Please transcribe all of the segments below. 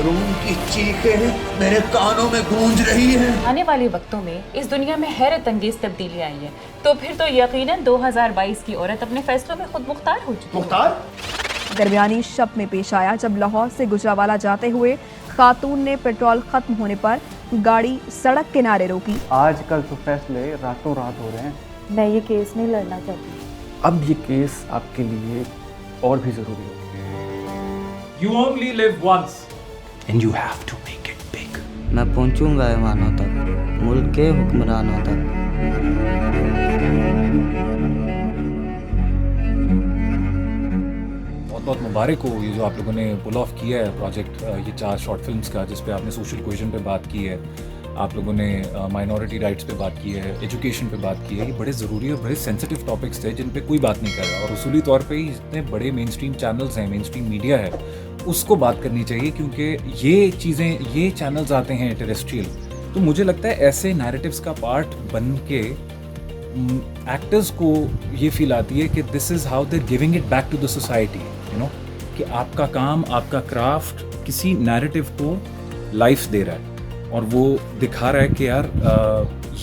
और उनकी चीखें मेरे कानों में गूंज रही हैं। आने वाले वक्तों में इस दुनिया में हैरत अंगेज तब्दीली आई है, तो फिर तो यकीनन 2022 की औरत अपने फैसलों में खुद मुख्तार हो चुकी है। मुख्तार? दरमियानी शब में पेश आया जब लाहौर से गुजरावाला जाते हुए खातून ने पेट्रोल खत्म होने पर गाड़ी सड़क किनारे रोकी। आजकल तो फैसले रातों रात हो रहे हैं। मैं ये केस नहीं लड़ना चाहती। अब ये केस आपके लिए और भी जरूरी है। You only live once, And you have to make it big. मैं पहुंचूंगा ईमानों तक, मुल्क के हुक्मरानों तक। बहुत मुबारक हो ये जो आप लोगों ने पुल ऑफ किया है प्रोजेक्ट, ये 4 शॉर्ट फिल्म्स का, जिस पे आपने सोशल कोहेजन पे बात की है, आप लोगों ने माइनॉरिटी राइट्स पे बात की है, एजुकेशन पे बात की है। ये बड़े ज़रूरी और बड़े सेंसिटिव टॉपिक्स थे जिन पे कोई बात नहीं कर रहा, और उसूली तौर पे ही जितने बड़े मेन स्ट्रीम चैनल्स हैं, मेन स्ट्रीम मीडिया है, उसको बात करनी चाहिए, क्योंकि ये चीज़ें, ये चैनल्स आते हैं टेरेस्ट्रियल, तो मुझे लगता है ऐसे नैरेटिव्स का पार्ट बन के एक्टर्स को ये फील आती है कि this is how they giving it back to the society, you know, कि आपका काम, आपका क्राफ्ट किसी नैरेटिव को लाइफ दे रहा है और वो दिखा रहा है कि यार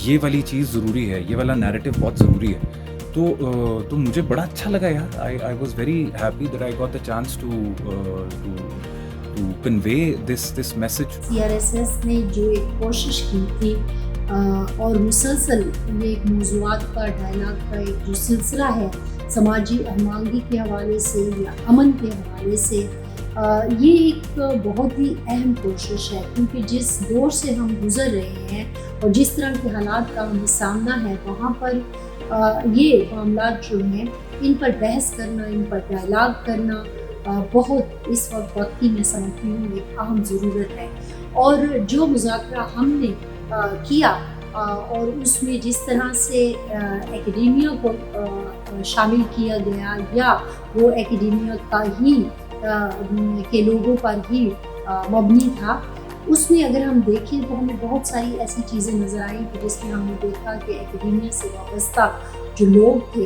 ये वाली चीज़ ज़रूरी है, ये वाला नैरेटिव बहुत ज़रूरी है। तो मुझे बड़ा अच्छा लगा यार। I was very happy that I got the chance to convey this message. CRSS ने जो एक कोशिश की थी और मुसलसल ये एक मौज़ूआत का, डायलॉग का एक जो सिलसिला है, समाजी हमआहंगी के हवाले से या अमन के हवाले से, ये एक बहुत ही अहम कोशिश है, क्योंकि जिस दौर से हम गुज़र रहे हैं और जिस तरह के हालात का हमें सामना है, वहाँ पर ये मामलात जो हैं, इन पर बहस करना, इन पर डायलॉग करना बहुत इस वक्त की मैं समझती हूँ एक अहम ज़रूरत है। और जो मुज़ाकरा हमने किया और उसमें जिस तरह से एकेडेमिया को शामिल किया गया, या वो एकेडेमिया का ही के लोगों पर ही मबनी था, उसमें अगर हम देखें तो हमें बहुत सारी ऐसी चीज़ें नज़र आई कि जिसमें हमने देखा कि एकेडेमिया से वाबस्ता जो लोग थे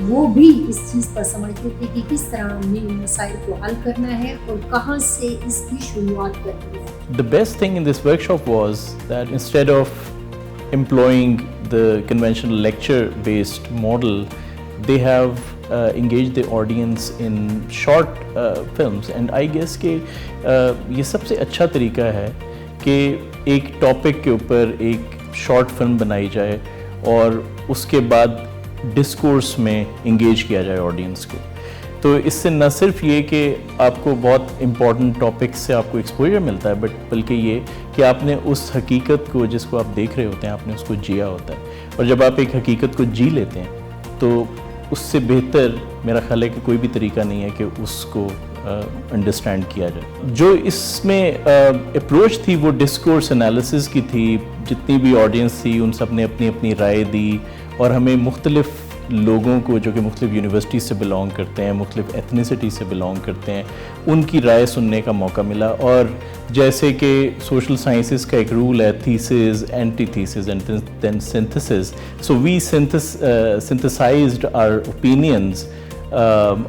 वो भी इस चीज़ पर समझते थे कि किस तरह हमें इन मसाइल को हल करना है और कहाँ से इसकी शुरुआत करनी है। The best thing in this workshop was that instead of employing the conventional lecture-based model, they have engaged the audience in short films, and I guess कि ये सबसे अच्छा तरीका है कि एक टॉपिक के ऊपर एक शॉर्ट फिल्म बनाई जाए और उसके बाद डिस्कोर्स में इंगेज किया जाए ऑडियंस को। तो इससे न सिर्फ ये कि आपको बहुत इम्पॉर्टेंट टॉपिक्स से आपको एक्सपोजर मिलता है, बट बल्कि ये कि आपने उस हकीकत को जिसको आप देख रहे होते हैं, आपने उसको जिया होता है। और जब आप एक हकीकत को जी लेते हैं तो उससे बेहतर मेरा ख्याल है कि कोई भी तरीका नहीं है कि उसको अंडरस्टैंड किया जाए। जो इसमें अप्रोच थी वो डिस्कोर्स एनालिसिस की थी। जितनी भी ऑडियंस थी उन सब ने अपनी अपनी राय दी और हमें मुख्तलिफ लोगों को जो कि मुख्तलिफ यूनिवर्सिटी से बिलोंग करते हैं, मुख्तलिफ एथनिसिटी से बिलोंग करते हैं, उनकी राय सुनने का मौका मिला। और जैसे कि सोशल साइंसेस का एक रूल है, thesis, anti thesis and then synthesis, so we synthesized our opinions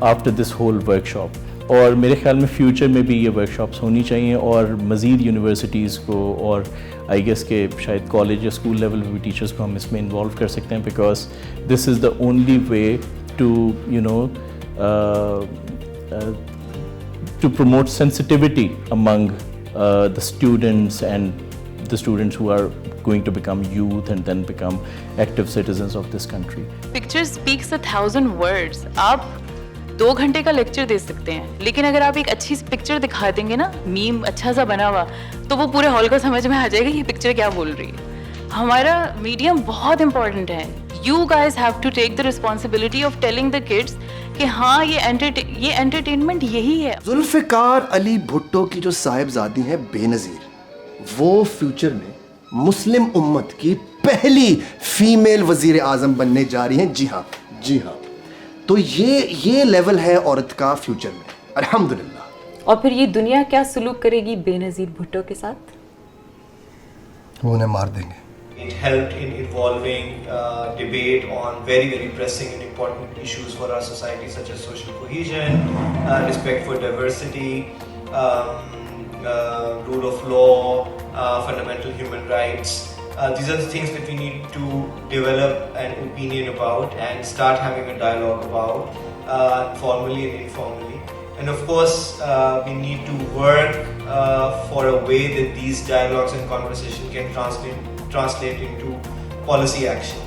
after this whole workshop. और मेरे ख्याल में फ्यूचर में भी ये वर्कशॉप्स होनी चाहिए और मज़ीद यूनिवर्सिटीज़ को और आई गेस के शायद कॉलेज या स्कूल लेवल में भी टीचर्स को हम इसमें इन्वॉल्व कर सकते हैं, because this is the only way to you know to promote sensitivity among the students and the students who are going to become youth and then become active citizens of this country. Picture speaks 1,000 words. आप 2 घंटे का lecture दे सकते हैं, लेकिन अगर आप एक अच्छी पिक्चर दिखा देंगे ना, मीम अच्छा सा बना हुआ, तो वो पूरे हॉल को समझ में आ जाएगा ये पिक्चर क्या बोल रही है। हमारा मीडियम बहुत इंपॉर्टेंट है। You guys have to take the responsibility of telling the kids कि हाँ ये एंटरटेनमेंट यही है। जुल्फ़िकार अली भुट्टो की जो साहिबजादी हैं बेनज़ीर, वो फ्यूचर में मुस्लिम उम्मत की पहली फीमेल वज़ीर आज़म बनने जा रही हैं। जी हाँ, जी हाँ। तो ये लेवल है औरत का फ्यूचर में, अल्हम्दुलिल्लाह। और फिर ये दुनिया क्या सलूक करेगी बेनज़ीर भुट्टो के साथ? वो उन्हें मार देंगे। It helped in evolving debate on very, very pressing and important issues for our society, such as social cohesion, respect for diversity, rule of law, fundamental human rights. These are the things that we need to develop an opinion about and start having a dialogue about, formally and informally. And of course, we need to work for a way that these dialogues and conversation can translate into policy action.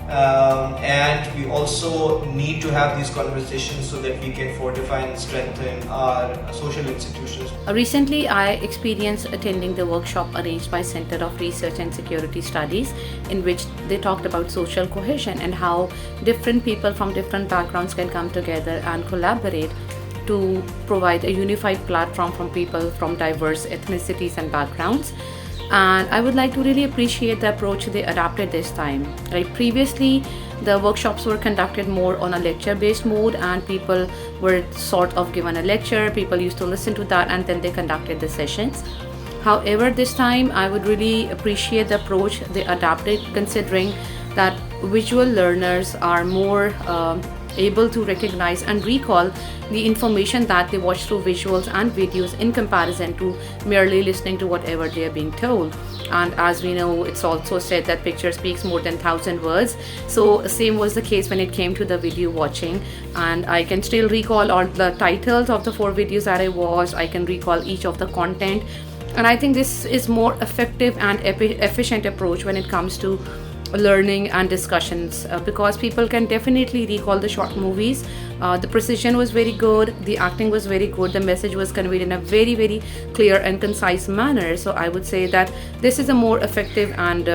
And we also need to have these conversations so that we can fortify and strengthen our social institutions. Recently, I experienced attending the workshop arranged by Center of Research and Security Studies, in which they talked about social cohesion and how different people from different backgrounds can come together and collaborate to provide a unified platform from people from diverse ethnicities and backgrounds. And I would like to really appreciate the approach they adopted this time. Like previously, the workshops were conducted more on a lecture-based mode, and people were sort of given a lecture, people used to listen to that, and then they conducted the sessions. However, this time I would really appreciate the approach they adopted, considering that visual learners are more able to recognize and recall the information that they watch through visuals and videos in comparison to merely listening to whatever they are being told. And as we know, it's also said that picture speaks more than 1,000 words. So same was the case when it came to the video watching, and I can still recall all the titles of the 4 videos that I watched. I can recall each of the content, and I think this is more effective and efficient approach when it comes to learning and discussions, because people can definitely recall the short movies. The precision was very good, the acting was very good, the message was conveyed in a very, very clear and concise manner. So I would say that this is a more effective and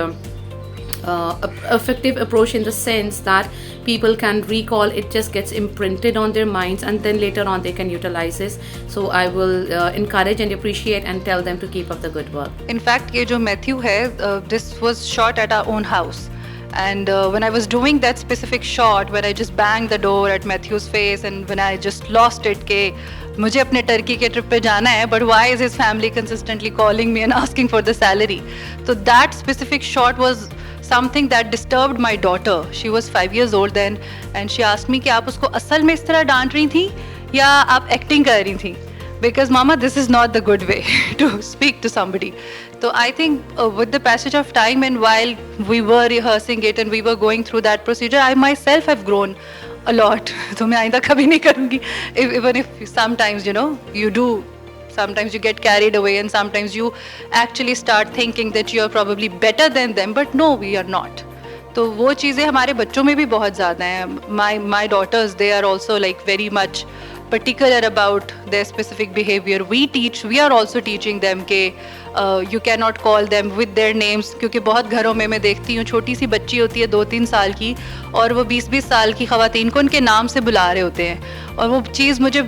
effective approach, in the sense that people can recall, it just gets imprinted on their minds, and then later on they can utilize this. So I will encourage and appreciate and tell them to keep up the good work. In fact, ये जो Matthew है, this was shot at our own house. And when I was doing that specific shot, when I just banged the door at Matthew's face, and when I just lost it कि मुझे अपने Turkey के trip पे जाना है, but why is his family consistently calling me and asking for the salary? So that specific shot was something that disturbed my daughter. She was 5 years old then, and she asked me कि आप उसको असल में इस तरह डांट रही थी या आप एक्टिंग कर रही थी? Because mama, this is not the good way to speak to somebody. So I think with the passage of time, and while we were rehearsing it and we were going through that procedure, I myself have grown a lot. So मैं आइंदा कभी नहीं करूँगी. Even if sometimes, you do. Sometimes you get carried away, and sometimes you actually start thinking that you are probably better than them, but no, we are not. तो वो चीज़ें हमारे बच्चों में भी बहुत ज़्यादा हैं. My daughters, they are also like very much particular about their specific behavior. We are also teaching them कि you cannot call them with their names, क्योंकि बहुत घरों में मैं देखती हूँ छोटी सी बच्ची होती है 2-3 साल की, और वो 20-20 साल की ख़वातीन को उनके नाम से बुला रहे होते हैं, और वो चीज़ मुझे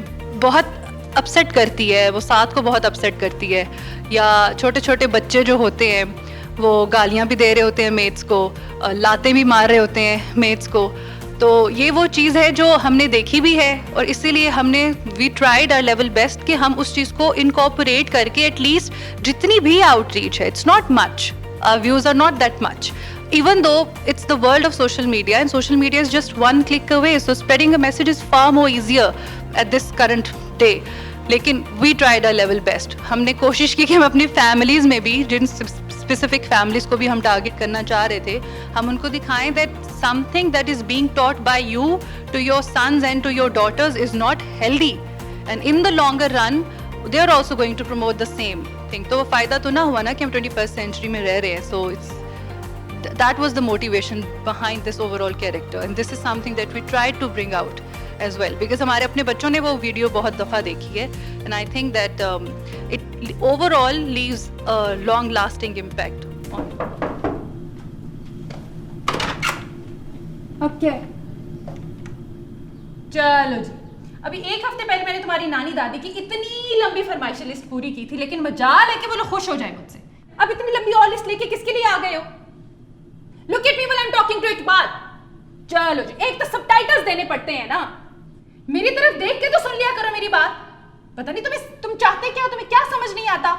बहुत अपसेट करती है, वो साथ को बहुत अपसेट करती है. या छोटे छोटे बच्चे जो होते हैं वो गालियाँ भी दे रहे होते हैं मेट्स को, लाते भी मार रहे होते हैं मेट्स को. तो ये वो चीज़ है जो हमने देखी भी है, और इसीलिए हमने we tried our level best कि हम उस चीज़ को इनकॉर्पोरेट करके एटलीस्ट जितनी भी आउटरीच है, it's not much, our views are not that much, even though it's the world of social media, and social media is just one click away, so spreading a message is far more easier at this current day. लेकिन we tried our level best. हमने कोशिश की कि हम अपनी families में भी, जिन specific families को भी हम टारगेट करना चाह रहे थे, हम उनको दिखाएं that something that is being taught by you to your sons and to your daughters is not healthy, and in the longer run they are also going to promote the same thing. तो वो फ़ायदा तो ना हुआ ना कि हम 21st century में रह रहे हैं. So that was the motivation behind this overall character, and this is something that we tried to bring out as well, because हमारे अपने बच्चों ने वो वीडियो बहुत दफ़ा देखी है, and I think that it overall leaves a long lasting impact on. अब क्या है? चलो जी, अभी 1 हफ्ते पहले मैंने तुम्हारी नानी दादी की इतनी लंबी फरमाइश लिस्ट पूरी की थी, लेकिन मजाल है कि वो लोग खुश हो जाए मुझसे. अब इतनी लंबी और लिस्ट लेके किसके लिए आ गए हो? Look at me while I'm talking to Iqbal. चलो जी, एक तो सबटाइटल्स देने पड़ते हैं ना, मेरी तरफ देख के तो सुन लिया करो मेरी बात. पता नहीं तुम चाहते क्या, तुम्हें क्या समझ नहीं आता.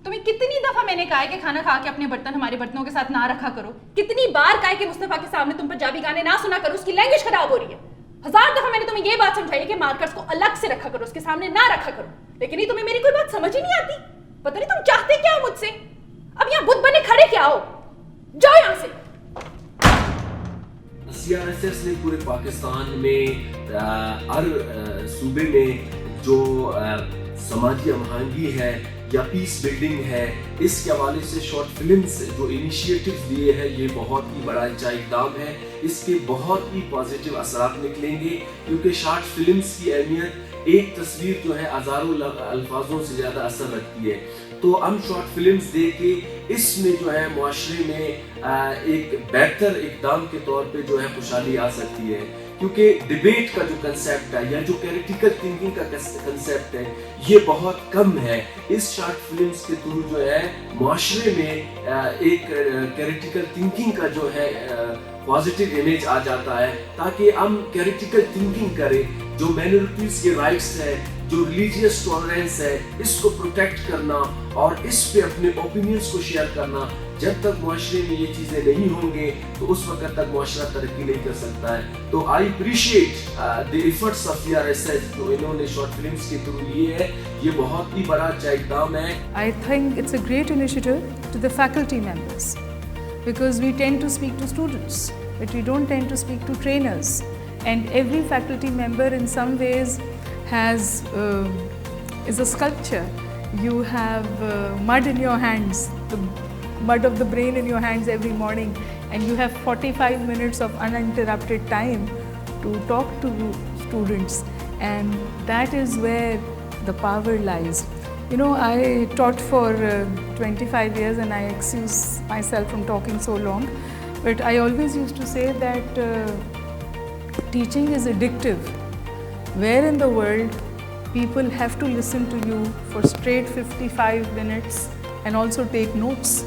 तुम्हें कितनी दफा मैंने कहा है कि खाना खा के अपने बर्तन हमारे बर्तनों के साथ ना रखा करो. कितनी बार कहा है कि मुस्तफा के सामने तुम पंजाबी गाने ना सुना करो, उसकी लैंग्वेज खराब हो रही है. 1000 दफा मैंने तुम्हें ये बात समझाई है कि मार्कर्स को अलग से रखा करो, उसके सामने ना रखा करो, लेकिन नहीं, तुम्हें मेरी कोई बात समझ ही नहीं आती. पता नहीं तुम चाहते क्या हो मुझसे? अब यहाँ बुद्ध बने खड़े क्या हो? जाओ यहाँ से। CRSS ने पूरे पाकिस्तान में हर सूबे में जो समाजी हमआहंगी है या पीस बिल्डिंग है, इसके हवाले से शॉर्ट फिल्म्स जो इनिशिएटिव्स दिए हैं, ये बहुत ही बड़ा अच्छा इक़दाम है। इसके बहुत ही पॉजिटिव असरात निकलेंगे, क्योंकि शॉर्ट फिल्म्स की अहमियत, एक तस्वीर जो है हज़ारों अल्फाजों से ज़्यादा असर रखती है। तो हम शॉर्ट फिल्म्स देख के इसमें जो है मुआशरे में एक बेहतर इक़दाम के तौर पे जो है खुशहाली आ सकती है, क्योंकि डिबेट का जो कंसेप्ट है या जो क्रिटिकल थिंकिंग का कंसेप्ट है, ये बहुत कम है। इस शॉर्ट फिल्म्स के थ्रू जो है मुआशरे में एक क्रिटिकल थिंकिंग का जो है पॉजिटिव इमेज आ जाता है, ताकि हम क्रिटिकल थिंकिंग करें। जो माइनॉरिटीज़ के राइट्स है, जो रिलीजियस टॉलरेंस है, इसको प्रोटेक्ट करना और इस पे अपने ओपिनियंस को शेयर करना। जब तक मुआशरे में ये चीज़ें नहीं होंगे तो उस वक्त तक मुआशरा तरक्की नहीं कर सकता है। तो I appreciate the efforts of CRSS जो इन्होंने शॉर्ट फिल्म्स के थ्रू लिए है, ये बहुत ही बड़ा अच्छा इक़दाम है। I think it's a great initiative to the faculty members, because we tend to speak to students, but we don't tend to speak to trainers, and every faculty member in some ways is a sculpture. You have mud in your hands, the mud of the brain in your hands every morning, and you have 45 minutes of uninterrupted time to talk to students, and that is where the power lies. You know, I taught for 25 years and I excuse myself from talking so long, but I always used to say that teaching is addictive. Where in the world people have to listen to you for straight 55 minutes and also take notes.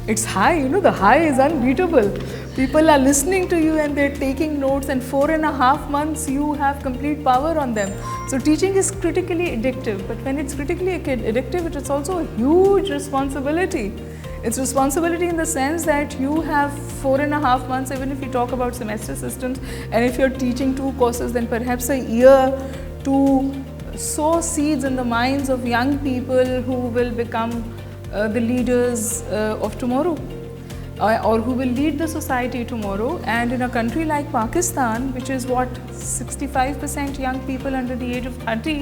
It's high, you know, the high is unbeatable. People are listening to you and they're taking notes, and 4.5 months you have complete power on them. So teaching is critically addictive, but when it's critically addictive, it is also a huge responsibility. It's responsibility in the sense that you have 4.5 months, even if you talk about semester systems, and if you're teaching 2 courses, then perhaps a year to sow seeds in the minds of young people who will become the leaders of tomorrow, or who will lead the society tomorrow. And in a country like Pakistan, which is what, 65% young people under the age of 30,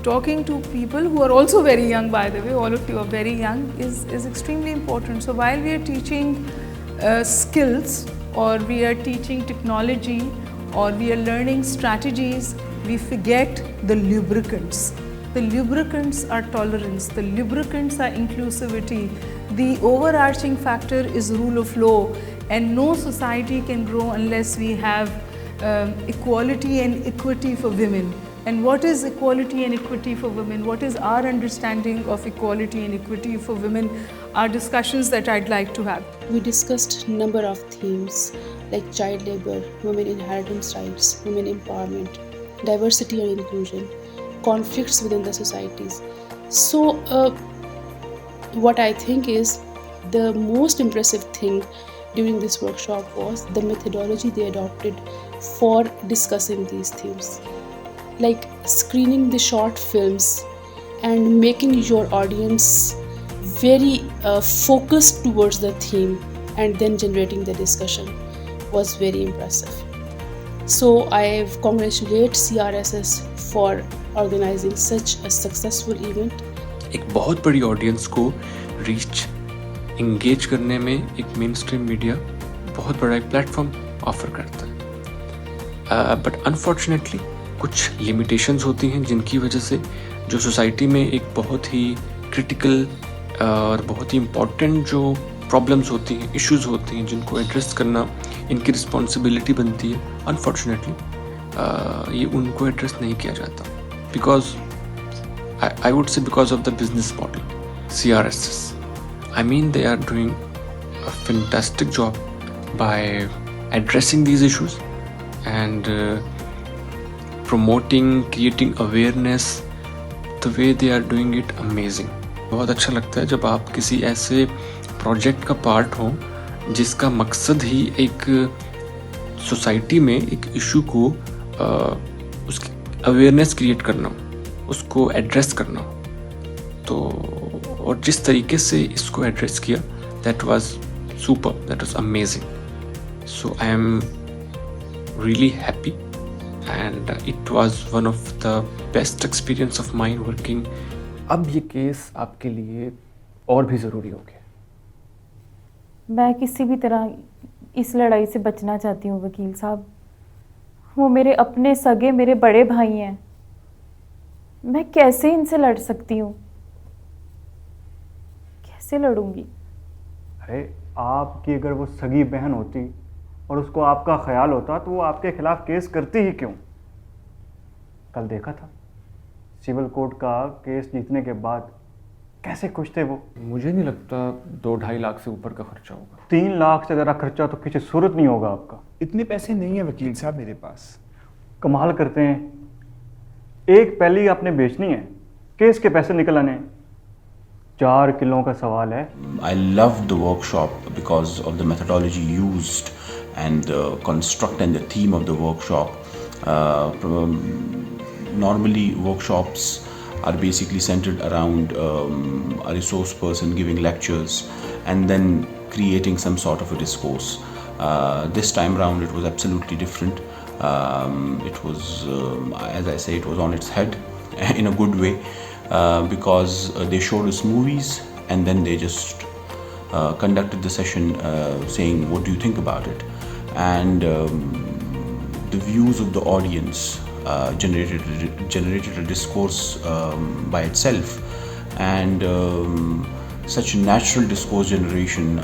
talking to people who are also very young, by the way, all of you are very young, is extremely important. So while we are teaching skills, or we are teaching technology, or we are learning strategies, we forget the lubricants. The lubricants are tolerance, the lubricants are inclusivity. The overarching factor is rule of law, and no society can grow unless we have equality and equity for women. And what is equality and equity for women? What is our understanding of equality and equity for women? Are discussions that I'd like to have. We discussed a number of themes like child labor, women inheritance rights, women empowerment, diversity and inclusion, conflicts within the societies. So what I think is the most impressive thing during this workshop was the methodology they adopted for discussing these themes, like screening the short films and making your audience very focused towards the theme and then generating the discussion was very impressive. So I congratulate CRSS for organizing such a successful event. एक बहुत बड़ी audience को reach engage करने में एक main stream media बहुत बड़ा एक प्लेटफॉर्म ऑफर करता है, बट अनफॉर्चुनेटली कुछ लिमिटेशंस होती हैं जिनकी वजह से जो सोसाइटी में एक बहुत ही क्रिटिकल और बहुत ही इम्पॉर्टेंट जो प्रॉब्लम्स होती हैं, इश्यूज होती हैं, जिनको एड्रेस करना इनकी रिस्पॉन्सिबिलिटी बनती है, अनफॉर्चुनेटली ये उनको एड्रेस नहीं किया जाता, because I would say because of the business model, CRSS. I mean, they are doing a fantastic job by addressing these issues and promoting, creating awareness. The way they are doing it, amazing. बहुत अच्छा लगता है जब आप किसी ऐसे project का part हो जिसका मकसद ही एक सोसाइटी में एक इशू को उसकी अवेयरनेस क्रिएट करना हो, उसको एड्रेस करना हो। तो और जिस तरीके से इसको एड्रेस किया, that was super, that was amazing. So I am really happy, and it was one of the best experience of mine working. अब ये केस आपके लिए और भी ज़रूरी हो गया. मैं किसी भी तरह इस लड़ाई से बचना चाहती हूँ वकील साहब. वो मेरे अपने सगे, मेरे बड़े भाई हैं. मैं कैसे इनसे लड़ सकती हूँ? कैसे लड़ूंगी? अरे आपकी अगर वो सगी बहन होती और उसको आपका ख्याल होता तो वो आपके खिलाफ केस करती ही क्यों? कल देखा था सिविल कोर्ट का केस जीतने के बाद कैसे खुश थे वो. मुझे नहीं लगता 2-2.5 लाख से ऊपर का खर्चा होगा. 3 लाख से ज़रा खर्चा तो किसी सूरत नहीं होगा आपका. इतने पैसे नहीं है वकील साहब मेरे पास. कमाल करते हैं. एक पहली आपने बेचनी है, केस के पैसे निकल आने. 4 किलो का सवाल है. I loved the workshop because of the methodology used and the construct and the theme of the workshop. Normally workshops are basically centered around a resource person giving lectures and then creating some sort of a discourse. This time around it was absolutely different. It was, as I say, it was on its head in a good way, because they showed us movies and then they just conducted the session saying, what do you think about it? And the views of the audience generated a discourse by itself, and such natural discourse generation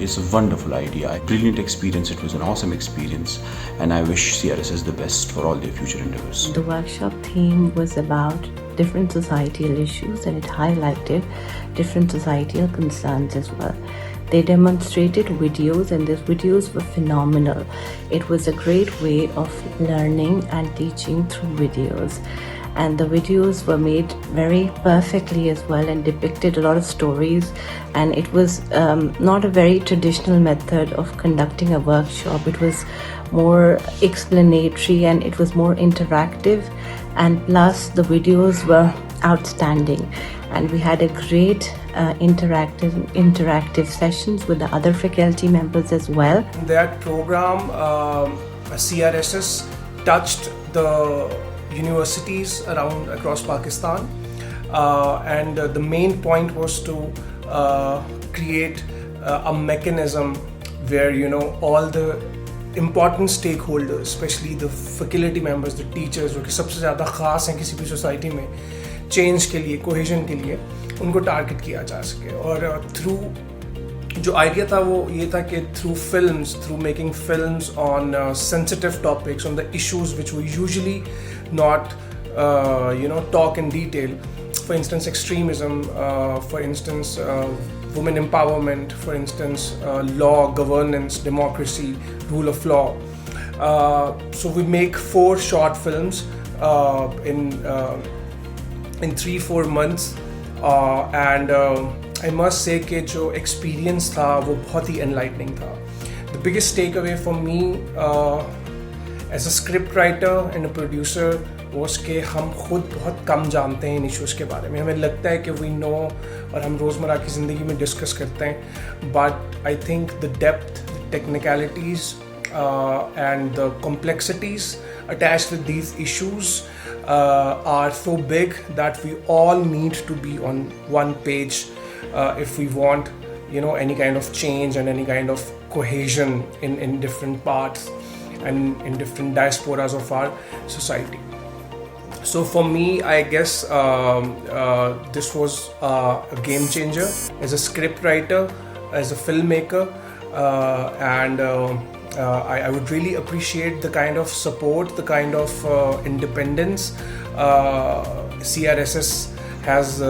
is a wonderful idea. Brilliant experience. It was an awesome experience, and I wish CRSS the best for all their future endeavors. The workshop theme was about different societal issues, and it highlighted different societal concerns as well. They demonstrated videos, and these videos were phenomenal. It was a great way of learning and teaching through videos. And the videos were made very perfectly as well and depicted a lot of stories. And it was not a very traditional method of conducting a workshop. It was more explanatory and it was more interactive. And plus the videos were outstanding. And we had a great interactive sessions with the other faculty members as well. That program, CRSS, touched the universities across Pakistan, and the main point was to create a mechanism where all the important stakeholders, especially the faculty members, the teachers, जो कि सबसे ज़्यादा ख़ास हैं किसी भी society में change के लिए, कोहेजन के लिए, उनको टारगेट किया जा सके. और थ्रू जो आइडिया था वो ये था कि through films, through making films on sensitive topics, on the issues which we usually not talk in detail. For instance, extremism, for instance, women empowerment, for instance, law, governance, democracy, rule of law. So we make 4 short films in 3-4 months, and I must say कि जो experience था वो बहुत ही enlightening था. The biggest takeaway for me as a script writer and a producer was कि हम खुद बहुत कम जानते हैं इन इश्यूज़ के बारे में. हमें लगता है कि we know और हम रोज़मर्रा की ज़िंदगी में डिस्कस करते हैं, but I think the depth, the technicalities and the complexities attached with these issues are so big that we all need to be on one page if we want any kind of change and any kind of cohesion in different parts and in different diasporas of our society. So for me, I guess this was a game changer as a script writer, as a filmmaker, and I would really appreciate the kind of support, the kind of independence CRSS has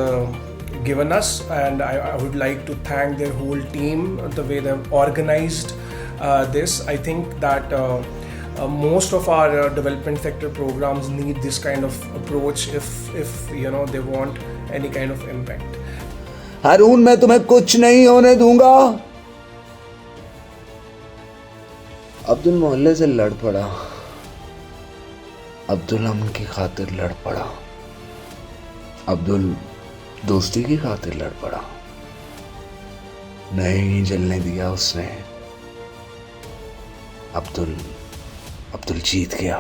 given us, and I would like to thank their whole team, the way they've organized this. I think that most of our development sector programs need this kind of approach if they want any kind of impact. हारून, मैं तुम्हें कुछ नहीं होने दूंगा. अब्दुल मोहल्ले से लड़ पड़ा. अब्दुल अमन की खातिर लड़ पड़ा. अब्दुल दोस्ती की खातिर लड़ पड़ा, नहीं जलने दिया उसने। अब्दुल जीत गया।